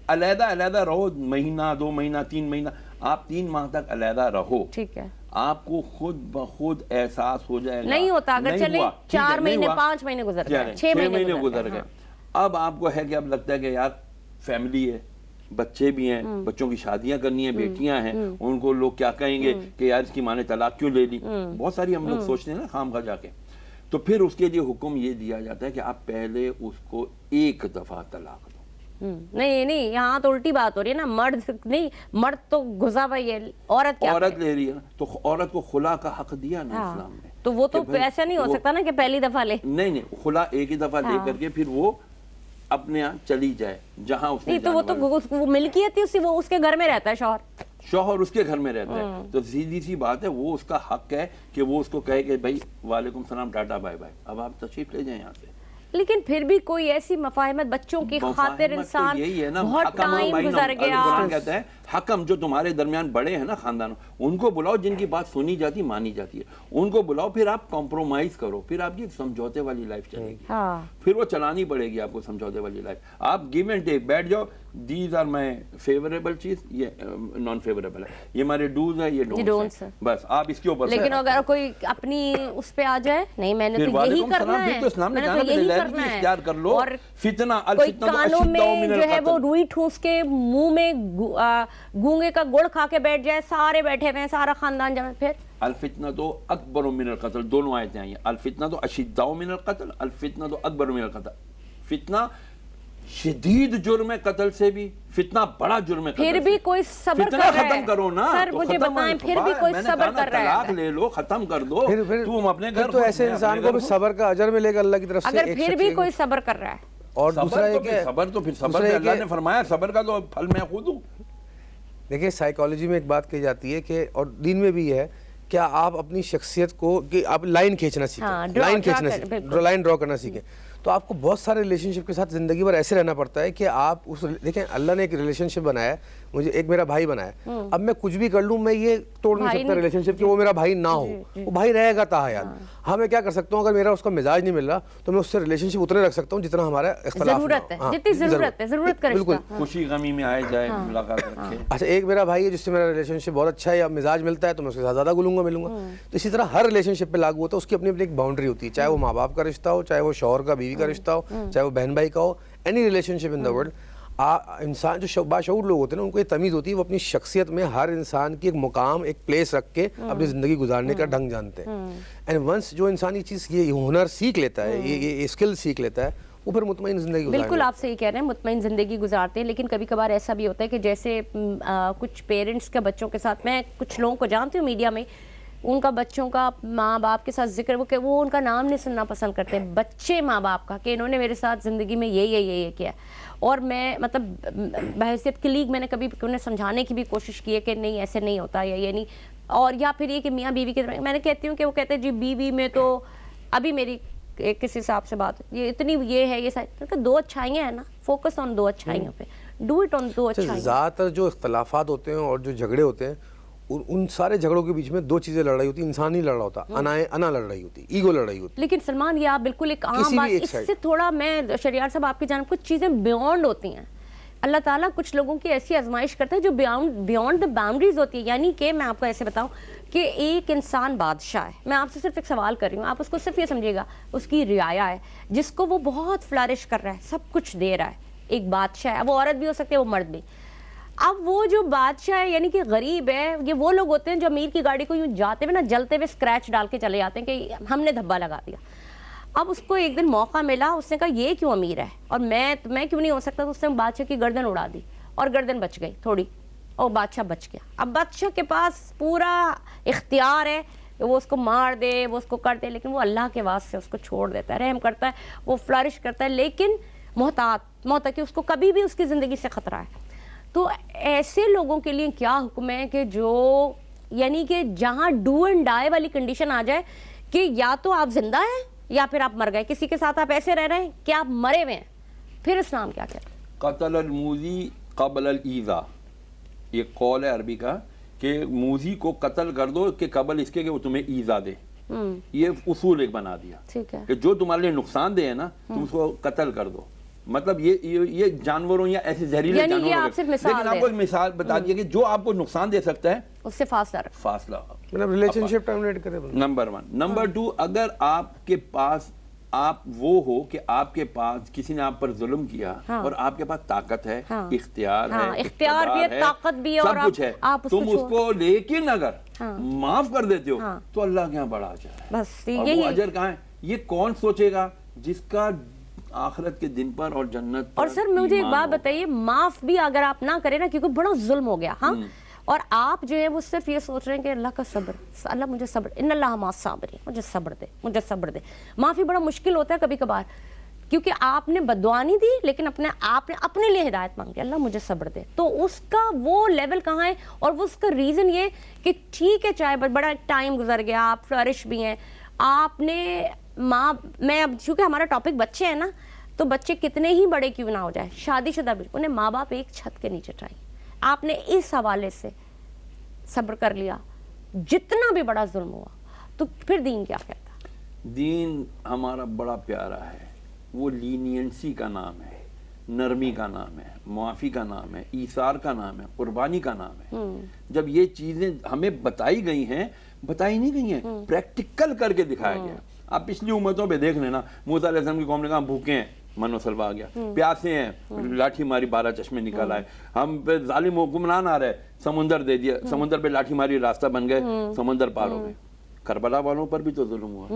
علیحدہ رہو, مہینہ 2 مہینہ 3 مہینہ, آپ 3 ماہ تک علیحدہ رہو. ٹھیک ہے, آپ کو خود بخود احساس ہو جائے گا. نہیں ہوتا, اگر چلے 4 مہینے 5 مہینے گزر گئے, 6 مہینے گزر گئے, اب آپ کو ہے کہ اب لگتا ہے کہ یار فیملی ہے, بچے بھی ہیں, بچوں کی شادیاں کرنی ہیں, بیٹیاں ہیں, ان کو لوگ کیا کہیں گے کہ یار اس کی ماں نے طلاق کیوں لے لی. بہت ساری ہم لوگ سوچتے ہیں نا خام خواہ جا کے. تو پھر اس کے لیے حکم یہ دیا جاتا ہے کہ آپ پہلے اس کو ایک دفعہ طلاق دو. نہیں یہاں تو الٹی بات ہو رہی ہے نا, مرد نہیں, مرد تو گزا بھائی ہے, عورت لے رہی ہے نا, تو عورت کو خلا کا حق دیا نا اسلام نے. تو وہ تو ایسا نہیں ہو سکتا نا کہ پہلی دفعہ لے, نہیں خلا ایک ہی دفعہ لے کر کے پھر وہ اپنے یہاں چلی جائے جہاں اس نے, تو وہ ملکیت تھی, وہ اس کے گھر میں رہتا ہے, شوہر اس کے گھر میں رہتا ہے. تو سیدھی سی بات ہے, وہ اس کا حق ہے کہ وہ اس کو کہے کہ بھائی وعلیکم السلام, ٹاٹا بائے بائے, اب آپ تشریف لے جائیں یہاں سے. لیکن پھر بھی کوئی ایسی مفاہمت بچوں کی خاطر انسان بہت ٹائم گزر گیا. قرآن کہتا ہے حکم جو تمہارے درمیان بڑے ہیں نا خاندانوں, ان کو بلاؤ جن کی بات سنی جاتی مانی جاتی ہے, ان کو بلاؤ, پھر آپ کمپرومائز کرو, پھر آپ کی سمجھوتے والی لائف چلے گی. پھر وہ چلانی پڑے گی آپ کو سمجھوتے والی لائف. آپ گیو اینڈ ٹیک بیٹھ جاؤ, دیز آر مائی فیوریبل چیز, یہ نان فیوریبل ہے, یہ ہمارے ڈوز ہے, یہ ڈونٹس ہے, بس آپ اس کے اوپر. لیکن اگر کوئی اپنی اس پہ آ جائے, نہیں میں نے تو یہی کرنا ہے, میں نے تو یہی کرنا ہے, اور کوئی کانوں میں جو ہے وہ روئی ٹھوس کے منہ میں گونگے کا گڑ کھا کے بیٹھ جائے, سارے بیٹھے ہوئے ہیں, سارا خاندان جمع, پھر الفتنۃ اکبر من القتل, دونوں آیتیں آئی ہیں, الفتنۃ اشداء من القتل, الفتنۃ اکبر من القتل. فتنہ شدید جرم ہے قتل سے بھی, فتنہ بڑا جرم ہے قتل سے. پھر بھی کوئی صبر کر رہا ہے, ختم کرو نا, سر مجھے بتائیں, پھر بھی کوئی صبر کر رہا ہے, طلاق لے لو, ختم کر دو, تم اپنے گھر. تو ایسے انسان کو بھی صبر کا اجر ملے گا اللہ کی طرف سے. اگر پھر بھی کوئی صبر کر رہا ہے, اور دوسرا یہ کہ صبر تو پھر صبر اللہ نے فرمایا صبر کا تو پھل میں خود ہوں. دیکھیں سائیکالوجی میں ایک بات کہی جاتی ہے کہ, اور دین میں بھی ہے, کیا آپ اپنی شخصیت کو کہ آپ لائن کھینچنا سیکھیں, لائن ڈرا کرنا سیکھیں. تو آپ کو بہت سارے ریلیشن شپ کے ساتھ زندگی بھر ایسے رہنا پڑتا ہے کہ آپ اس, دیکھیں اللہ نے ایک ریلیشن شپ بنایا ہے, مجھے ایک میرا بھائی بنایا, اب میں کچھ بھی کر لوں میں یہ توڑ نہیں سکتا ریلیشن شپ کہ وہ میرا بھائی نہ ہو, وہ بھائی رہے گا تا حیات. ہاں میں کیا کر سکتا ہوں, اگر میرا اس کا مزاج نہیں مل رہا تو میں اس سے ریلیشن شپ اتنے رکھ سکتا ہوں جتنا ہمارا اختلاف ضرورت ہے, جتنی ضرورت ہے, ضرورت کا رشتہ, خوشی غمی میں آئے جائے ملاقات رکھے. اچھا ایک میرا بھائی ہے جس سے میرا ریلیشن شپ بہت اچھا ہے یا مزاج ملتا ہے تو میں اس کے ساتھ زیادہ گلوں گا ملوں گا. تو اسی طرح ہر ریلیشن شپ پہ لاگو ہوتا ہے, اس کی اپنی اپنی ایک باؤنڈری ہوتی ہے, چاہے وہ ماں باپ کا رشتہ ہو, چاہے وہ شوہر کا بیوی کا رشتہ ہو, چاہے وہ بہن بھائی کا ہو, any relationship in the world. انسان جو باشعور لوگ ہوتے ہیں نا, ان کو یہ تمیز ہوتی ہے, وہ اپنی شخصیت میں ہر انسان کی ایک مقام, ایک پلیس رکھ کے اپنی زندگی گزارنے کا ڈھنگ جانتے ہیں. اینڈ ونس جو انسان یہ چیز, یہ ہنر سیکھ لیتا ہے, یہ اسکل سیکھ لیتا ہے, وہ پھر مطمئن زندگی بالکل گزاریں. آپ صحیح کہہ رہے ہیں, مطمئن زندگی گزارتے ہیں, لیکن کبھی کبھار ایسا بھی ہوتا ہے کہ جیسے کچھ پیرنٹس کا بچوں کے ساتھ, میں کچھ لوگوں کو جانتی ہوں میڈیا میں, ان کا بچوں کا ماں باپ کے ساتھ ذکر وہ ان کا نام نہیں سننا پسند کرتے, بچے ماں باپ کا, کہ انہوں نے میرے ساتھ زندگی میں یہ کیا. اور میں مطلب بحیثیت کلیگ میں نے کبھی انہیں سمجھانے کی بھی کوشش کی ہے کہ نہیں ایسے نہیں ہوتا, یا نہیں, اور یا پھر یہ کہ میاں بیوی کے, میں نے کہتی ہوں کہ وہ کہتے ہیں جی بیوی میں تو ابھی میری کسی حساب سے بات یہ اتنی یہ ہے, یہ ساری دو اچھائیاں ہیں نا, فوکس آن دو اچھائیوں پہ, ڈو اٹ آن دو اچھائیوں. زیادہ تر جو اختلافات ہوتے ہیں اور جو جھگڑے ہوتے ہیں ان سارے جھگڑوں کے بیچ میں دو چیزیں لڑ رہی ہوتی ہیں, انسان نہیں لڑ رہا ہوتا, انا لڑ رہی ہوتی, ایگو لڑ رہی ہوتی. لیکن سلمان یہ آپ بالکل ایک عام بات, اس سے تھوڑا میں شریار صاحب آپ کی جانب, کچھ چیزیں بیونڈ ہوتی ہیں. اللہ تعالیٰ کچھ لوگوں کی ایسی آزمائش کرتا ہے جو بیونڈ دا باؤنڈریز ہوتی ہے. یعنی کہ میں آپ کو ایسے بتاؤں کہ ایک انسان بادشاہ ہے, میں آپ سے صرف ایک سوال کر رہی ہوں, آپ اس کو صرف یہ سمجھیے گا, اس کی رعایا ہے جس کو وہ بہت فلرش کر رہا ہے, سب کچھ دے رہا ہے, ایک بادشاہ ہے, وہ عورت بھی ہو سکتی ہے, وہ مرد بھی. اب وہ جو بادشاہ ہے یعنی کہ غریب ہے, یہ وہ لوگ ہوتے ہیں جو امیر کی گاڑی کو یوں جاتے ہوئے نا جلتے ہوئے اسکریچ ڈال کے چلے جاتے ہیں کہ ہم نے دھبا لگا دیا. اب اس کو ایک دن موقع ملا, اس نے کہا یہ کیوں امیر ہے اور میں کیوں نہیں ہو سکتا, تو اس نے بادشاہ کی گردن اڑا دی اور گردن بچ گئی تھوڑی, اور بادشاہ بچ گیا. اب بادشاہ کے پاس پورا اختیار ہے, وہ اس کو مار دے, وہ اس کو کر دے, لیکن وہ اللہ کے واسطے اس کو چھوڑ دیتا ہے, رحم کرتا ہے, وہ فلرش کرتا ہے, لیکن محتاط کہ اس کو کبھی بھی اس کی زندگی سے خطرہ ہے. تو ایسے لوگوں کے لیے کیا حکم ہے کہ جو یعنی کہ جہاں ڈو اینڈ ڈائی والی کنڈیشن آ جائے کہ یا تو آپ زندہ ہیں یا پھر آپ مر گئے, کسی کے ساتھ آپ ایسے رہ رہے ہیں کہ آپ مرے ہوئے ہیں, پھر اسلام کیا کہتا ہے؟ قتل الموذی قبل الایذا, یہ قول ہے عربی کا کہ موذی کو قتل کر دو کہ قبل اس کے کہ وہ تمہیں ایذا دے. یہ اصول ایک بنا دیا کہ جو تمہارے لیے نقصان دے ہے نا تم اس کو قتل کر دو. مطلب یہ جانوروں یا ایسے زہریلے جانوروں, لیکن آپ کو ایک مثال بتا دیا کہ جو آپ کو نقصان دے سکتا ہے اس سے فاصلہ ریلیشن شپ ٹرمینیٹ کرے. نمبر 1. نمبر 2, اگر آپ کے پاس آپ وہ ہو کہ آپ کے پاس کسی نے آپ پر ظلم کیا اور آپ کے پاس طاقت ہے, اختیار ہے, طاقت بھی سب کچھ ہے, تم اس کو لیکن اگر معاف کر دیتے ہو تو اللہ کے یہاں بڑا اجر ہے. اور وہ اجر کہاں ہے, یہ کون سوچے گا جس کا آخرت کے دن پر اور جنت پر. اور سر مجھے ایک بات بتائیے, معاف بھی اگر آپ نہ کریں نا, کیونکہ بڑا ظلم ہو گیا, ہاں, اور آپ جو ہے وہ صرف یہ سوچ رہے ہیں کہ اللہ کا صبر, اللہ مجھے صبر, ان اللہ مع الصابرین, مجھے صبر دے. معافی بڑا مشکل ہوتا ہے کبھی کبھار, کیونکہ آپ نے بددعا نہیں دی لیکن آپ نے اپنے لیے ہدایت مانگی, اللہ مجھے صبر دے. تو اس کا وہ لیول کہاں ہے, اور وہ اس کا ریزن یہ کہ ٹھیک ہے چاہے بڑا ٹائم گزر گیا, آپ فلرش بھی ہیں, آپ نے میں اب چونکہ ہمارا ٹاپک بچے ہیں نا, تو بچے کتنے ہی بڑے کیوں نہ ہو جائے, شادی شدہ بھی, انہیں ماں باپ ایک چھت کے نیچے چاہیے. آپ نے اس حوالے سے صبر کر لیا, جتنا بھی بڑا ظلم ہوا, تو پھر دین کیا کہتا؟ دین ہمارا بڑا پیارا ہے, وہ لینینسی کا نام ہے, نرمی کا نام ہے, معافی کا نام ہے, ایثار کا نام ہے, قربانی کا نام ہے. جب یہ چیزیں ہمیں بتائی گئی ہیں, بتائی نہیں گئی ہیں, پریکٹیکل کر کے دکھایا گیا. آپ پچھلی امتوں پہ دیکھ لینا, موسیٰ علیہ السلام کی قوم نے کہا بھوکے ہیں, من و سلوا آ گیا, پیاسے ہیں, لاٹھی ماری 12 چشمے نکل آئے, ہم پہ ظالم حکمران آ رہے, سمندر دے دیا, سمندر پہ لاٹھی ماری, راستہ بن گئے, سمندر پار ہو گئے. کربلا والوں پر بھی تو ظلم ہوا,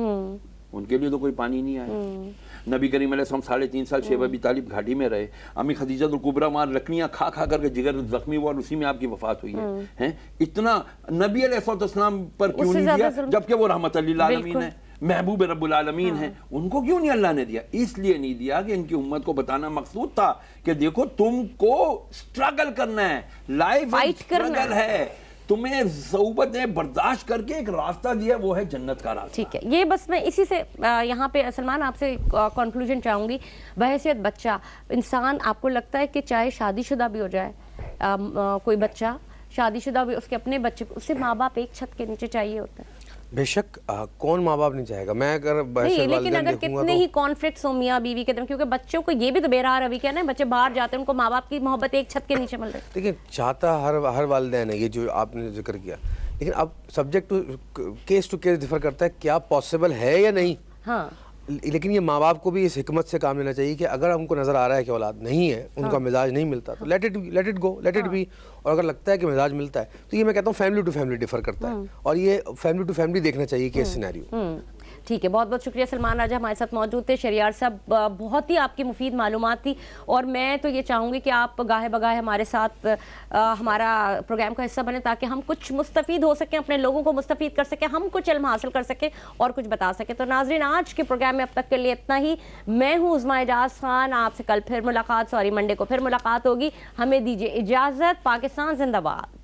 ان کے لیے تو کوئی پانی نہیں آیا. نبی کریم علیہ السلام 3.5 سال شیب ابی طالب گھاٹی میں رہے, امی خدیجہ الکبریٰ وہاں لکڑیاں کھا کر کے جگر زخمی ہوا اور اسی میں آپ کی وفات ہوئی ہے. اتنا نبی علیہ السلام پر کیوں نہیں دیا جبکہ وہ رحمت للعالمین ہے, محبوب رب العالمین ہیں, ان کو کیوں نہیں اللہ نے دیا؟ اس لیے نہیں دیا کہ ان کی امت کو بتانا مقصود تھا کہ دیکھو تم کو سٹرگل کرنا ہے, لائف سٹرگل ہے, تمہیں صعوبتیں برداشت کر کے ایک راستہ دیا, وہ ہے جنت کا راستہ. ٹھیک ہے, یہ بس میں اسی سے یہاں پہ سلمان آپ سے کنکلوژن چاہوں گی. بحیثیت بچہ انسان, آپ کو لگتا ہے کہ چاہے شادی شدہ بھی ہو جائے کوئی بچہ, شادی شدہ بھی, اس کے اپنے بچے کو, اسے ماں باپ ایک چھت کے نیچے چاہیے ہوتا ہے؟ بے شک, کون ماں باپ نہیں چاہے گا. میں اگر لیکن اگر کتنے ہی کانفلکٹس ہوں میاں بیوی کے درمیان, کیونکہ بچوں کو یہ بھی تو بہرحال روی کہنا ہے, بچے باہر جاتے ہیں, ان کو ماں باپ کی محبت ایک چھت کے نیچے مل رہی ہے. دیکھیں, چاہتا ہر والدین ہے یہ جو آپ نے ذکر کیا, لیکن اب subject case to case differ کرتا ہے, کیا پاسبل ہے یا نہیں. ہاں, لیکن یہ ماں باپ کو بھی اس حکمت سے کام لینا چاہیے کہ اگر ہم کو نظر آ رہا ہے کہ اولاد نہیں ہے, ان کا مزاج نہیں ملتا, تو let it go, let it be. اور اگر لگتا ہے کہ مزاج ملتا ہے تو یہ میں کہتا ہوں فیملی ٹو فیملی ڈیفر کرتا ہے, اور یہ فیملی ٹو فیملی دیکھنا چاہیے کہ اس سینیریو. ٹھیک ہے, بہت بہت شکریہ سلمان راجہ ہمارے ساتھ موجود تھے. شہریار صاحب بہت ہی آپ کی مفید معلومات تھی, اور میں تو یہ چاہوں گی کہ آپ گاہے بگاہے ہمارے ساتھ ہمارا پروگرام کا حصہ بنیں, تاکہ ہم کچھ مستفید ہو سکیں, اپنے لوگوں کو مستفید کر سکیں, ہم کچھ علم حاصل کر سکیں اور کچھ بتا سکیں. تو ناظرین, آج کے پروگرام میں اب تک کے لیے اتنا ہی. میں ہوں عظمیٰ اعجاز خان, آپ سے کل پھر ملاقات, منڈے کو پھر ملاقات ہوگی. ہمیں دیجیے اجازت. پاکستان زندہ باد.